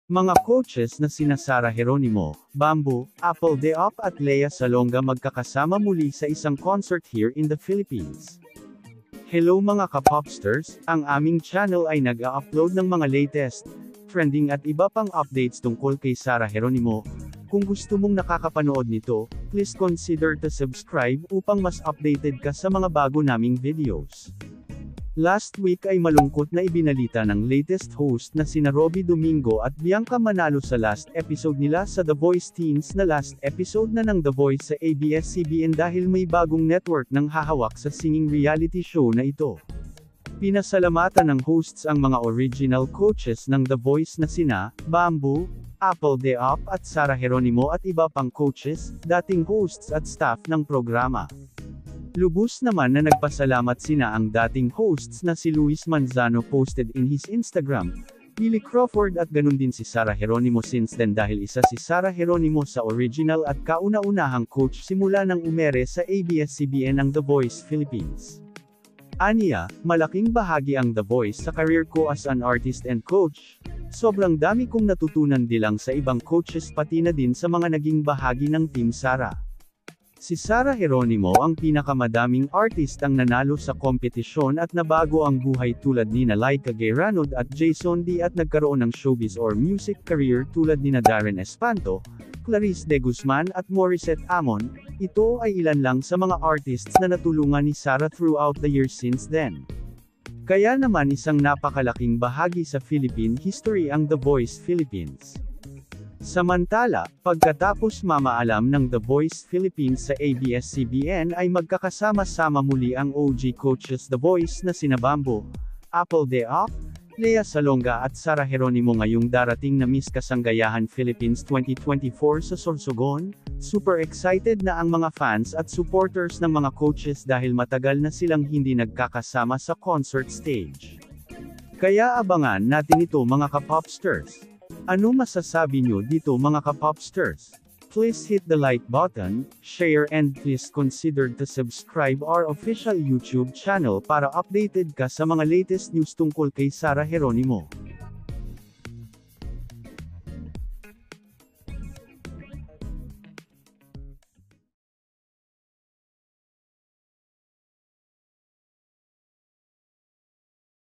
Mga coaches na sina Sarah Geronimo, Bamboo, Apple Deop at Lea Salonga magkakasama muli sa isang concert here in the Philippines. Hello mga ka-popsters, ang aming channel ay nag-a-upload ng mga latest, trending at iba pang updates tungkol kay Sarah Geronimo. Kung gusto mong nakakapanood nito, please consider to subscribe upang mas updated ka sa mga bago naming videos. Last week ay malungkot na ibinalita ng latest host na sina Robby Domingo at Bianca Manalo sa last episode nila sa The Voice Teens na last episode na ng The Voice sa ABS-CBN dahil may bagong network nang hahawak sa singing reality show na ito. Pinasalamatan ng hosts ang mga original coaches ng The Voice na sina Bamboo, Apple Deop at Sarah Geronimo at iba pang coaches, dating hosts at staff ng programa. Lubos naman na nagpasalamat sina ang dating hosts na si Luis Manzano posted in his Instagram, Billy Crawford at ganun din si Sarah Geronimo since then dahil isa si Sarah Geronimo sa original at kauna-unahang coach simula nang umere sa ABS-CBN ang The Voice Philippines. Aniya, malaking bahagi ang The Voice sa career ko as an artist and coach. Sobrang dami kong natutunan dilang sa ibang coaches pati na din sa mga naging bahagi ng Team Sarah. Si Sarah Geronimo ang pinakamadaming artist ang nanalo sa kompetisyon at nabago ang buhay tulad ni Laika Gayranod at Jason D at nagkaroon ng showbiz or music career tulad ni Darren Espanto, Clarice De Guzman at Morissette Amon. Ito ay ilan lang sa mga artists na natulungan ni Sarah throughout the years since then. Kaya naman isang napakalaking bahagi sa Philippine history ang The Voice Philippines. Samantala, pagkatapos mamaalam ng The Voice Philippines sa ABS-CBN ay magkakasama-sama muli ang OG coaches The Voice na sina Bamboo, Apple Deop, Lea Salonga at Sarah Geronimo ngayong darating na Miss Kasanggayahan Philippines 2024 sa Sorsogon. Super excited na ang mga fans at supporters ng mga coaches dahil matagal na silang hindi nagkakasama sa concert stage. Kaya abangan natin ito mga ka-popsters. Ano masasabi nyo dito mga ka-popsters? Please hit the like button, share and please consider to subscribe our official YouTube channel para updated ka sa mga latest news tungkol kay Sarah Geronimo.